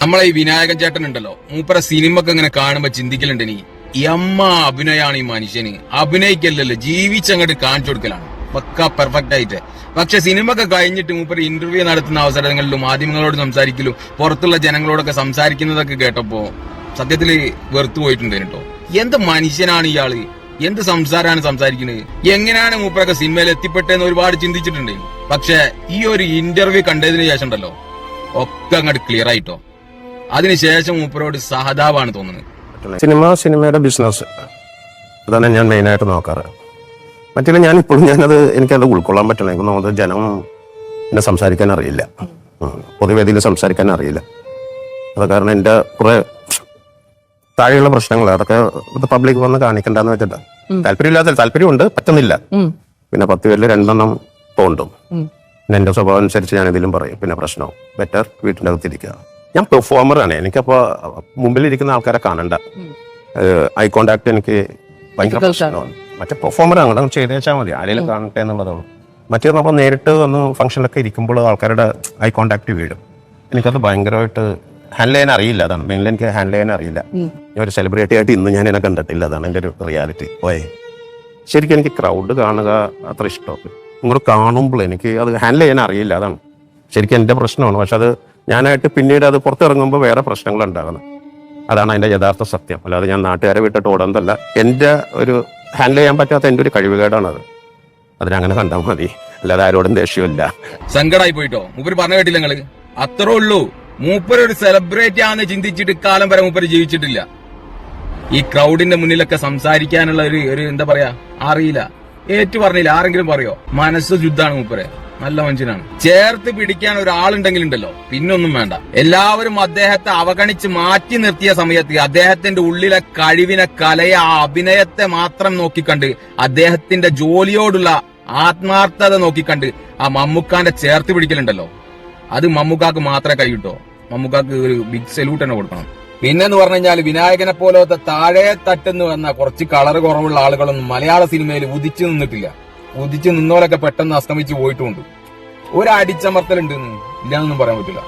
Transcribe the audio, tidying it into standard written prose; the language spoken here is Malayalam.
നമ്മളെ ഈ വിനായകൻ ചേട്ടൻ ഉണ്ടല്ലോ, മൂപ്പര സിനിമക്ക് ഇങ്ങനെ കാണുമ്പോ ചിന്തിക്കലുണ്ട് നീ എമ്മ അഭിനയാണ് ഈ മനുഷ്യന്. അഭിനയിക്കല്ലല്ലോ, ജീവിച്ചങ്ങോട്ട് കാണിച്ചു കൊടുക്കലാണ് പക്ക പെർഫെക്റ്റ് ആയിട്ട്. പക്ഷെ സിനിമയൊക്കെ കഴിഞ്ഞിട്ട് മൂപ്പര് ഇന്റർവ്യൂ നടത്തുന്ന അവസരങ്ങളിലും മാധ്യമങ്ങളോട് സംസാരിക്കലും പുറത്തുള്ള ജനങ്ങളോടൊക്കെ സംസാരിക്കുന്നതൊക്കെ കേട്ടപ്പോ സത്യത്തില് വെറുത്തു പോയിട്ടുണ്ട് കേട്ടോ. എന്ത് മനുഷ്യനാണ് ഇയാള്, എന്ത് സംസാരമാണ് സംസാരിക്കുന്നത്, എങ്ങനെയാണ് മൂപ്പരൊക്കെ സിനിമയിൽ എത്തിപ്പെട്ടെന്ന് ഒരുപാട് ചിന്തിച്ചിട്ടുണ്ട്. പക്ഷെ ഈ ഒരു ഇന്റർവ്യൂ കണ്ടതിന് ശേഷം ഉണ്ടല്ലോ ഒക്കെ അങ്ങോട്ട് ക്ലിയർ ആയിട്ടോ. അതിനുശേഷം മൂപ്പരോട് സഹതാപാണ് തോന്നുന്നത്. സിനിമയുടെ ബിസിനസ് അതാണ് ഞാൻ മെയിനായിട്ട് നോക്കാറ്. മറ്റേ എനിക്കത് ഉൾക്കൊള്ളാൻ പറ്റില്ല. എനിക്ക് തോന്നുന്നത് ജനം എന്നെ സംസാരിക്കാൻ അറിയില്ല, പൊതുവേദിയിൽ സംസാരിക്കാൻ അറിയില്ല. അത് കാരണം എൻ്റെ കുറെ താഴെയുള്ള പ്രശ്നങ്ങൾ അതൊക്കെ പബ്ലിക് വന്ന് കാണിക്കണ്ടെന്ന് വെച്ചിട്ട് താല്പര്യമുണ്ട്, പറ്റുന്നില്ല. പിന്നെ 10 പേരിൽ 2 എണ്ണം തോണ്ടും. പിന്നെ എൻ്റെ സ്വഭാവം അനുസരിച്ച് ഞാൻ ഇതിലും പറയും. പിന്നെ പ്രശ്നവും ബെറ്റർ വീട്ടിൻ്റെ അകത്തിരിക്കുക. ഞാൻ പെർഫോമറാണ്. എനിക്കപ്പോൾ മുമ്പിലിരിക്കുന്ന ആൾക്കാരെ കാണണ്ട. ഐ കോണ്ടാക്ട് എനിക്ക് ഭയങ്കര പ്രശ്നമാണ്. മറ്റേ പെർഫോമറാണ്, അങ്ങോട്ട് ചെയ്ത് വെച്ചാൽ മതി, ആരെങ്കിലും കാണട്ടെ എന്നുള്ളതാണ്. മറ്റേ നമ്മൾ നേരിട്ട് വന്ന് ഫംഗ്ഷനിലൊക്കെ ഇരിക്കുമ്പോൾ ആൾക്കാരുടെ ഐ കോണ്ടാക്ട് വീഴും. എനിക്കത് ഭയങ്കരമായിട്ട് ഹാൻഡിൽ ചെയ്യാൻ അറിയില്ല. അതാണ് മെയിൻലി, എനിക്ക് ഹാൻഡിൽ ചെയ്യാൻ അറിയില്ല. ഞാൻ ഒരു സെലിബ്രിറ്റി ആയിട്ട് ഇന്ന് ഞാൻ എന്നെ കണ്ടിട്ടില്ല. അതാണ് എൻ്റെ ഒരു റിയാലിറ്റി. ശരിക്കും എനിക്ക് ക്രൗഡ് കാണുക അത്ര ഇഷ്ടമാണ്. ഇങ്ങോട്ട് കാണുമ്പോൾ എനിക്ക് അത് ഹാൻഡിൽ ചെയ്യാൻ അറിയില്ല. അതാണ് ശരിക്കും എൻ്റെ പ്രശ്നമാണ്. പക്ഷെ അത് ഞാനായിട്ട് പിന്നീട് അത് പുറത്തിറങ്ങുമ്പോൾ വേറെ പ്രശ്നങ്ങൾ ഉണ്ടാകുന്നത്. അതാണ് അതിൻ്റെ യഥാർത്ഥ സത്യം. അല്ലാതെ ഞാൻ നാട്ടുകാരെ വിട്ടിട്ട് ഓടുന്നതല്ല. എൻ്റെ ഒരു ഹാൻഡിൽ ചെയ്യാൻ പറ്റാത്ത എൻ്റെ ഒരു കഴിവുകേടാണത്. അതിനങ്ങനെ കണ്ടാൽ മതി, അല്ലാതെ ആരോടും ദേഷ്യമില്ല. സങ്കടമായി പോയിട്ടോ. മൂപ്പര് പറഞ്ഞു കേട്ടില്ല നിങ്ങള്, അത്രേ ഉള്ളൂ. മൂപ്പര് ഒരു സെലിബ്രിറ്റി ആണെന്ന് ചിന്തിച്ചിട്ട് കാലം വരെ മൂപ്പര് ജീവിച്ചിട്ടില്ല. ഈ ക്രൗഡിന്റെ മുന്നിലൊക്കെ സംസാരിക്കാനുള്ള ഒരു എന്താ പറയാ അറിയില്ല, ഏറ്റു പറഞ്ഞില്ല. ആരെങ്കിലും പറയോ? മനസ്സ് ശുദ്ധാണ് മൂപ്പര്, നല്ല മനുഷ്യനാണ്. ചേർത്ത് പിടിക്കാൻ ഒരാളുണ്ടെങ്കിലുണ്ടല്ലോ പിന്നൊന്നും വേണ്ട. എല്ലാവരും അദ്ദേഹത്തെ അവഗണിച്ച് മാറ്റി നിർത്തിയ സമയത്ത് അദ്ദേഹത്തിന്റെ ഉള്ളിലെ കഴിവിനെ, കലയെ, ആ അഭിനയത്തെ മാത്രം നോക്കിക്കണ്ട്, അദ്ദേഹത്തിന്റെ ജോലിയോടുള്ള ആത്മാർത്ഥത നോക്കിക്കണ്ട് ആ മമ്മൂക്കാന്റെ ചേർത്ത് പിടിക്കലുണ്ടല്ലോ, അത് മമ്മൂക്കാക്ക് മാത്രമേ കഴിയൂട്ടോ. മമ്മൂക്കാക്ക് ഒരു ബിഗ് സല്യൂട്ട് തന്നെ കൊടുക്കണം. പിന്നെന്ന് പറഞ്ഞു കഴിഞ്ഞാൽ വിനായകനെ പോലത്തെ താഴെ തട്ടെന്ന് വന്ന കുറച്ച് കളർ കുറവുള്ള ആളുകളൊന്നും മലയാള സിനിമയിൽ ഉദിച്ചു നിന്നിട്ടില്ല. ഉദിച്ചു നിന്നോലൊക്കെ പെട്ടെന്ന് അസ്തമിച്ച് പോയിട്ടുമുണ്ട്. ഒരു അടിച്ചമർത്തലുണ്ടെന്ന് ഇല്ലാന്നൊന്നും പറയാൻ പറ്റില്ല.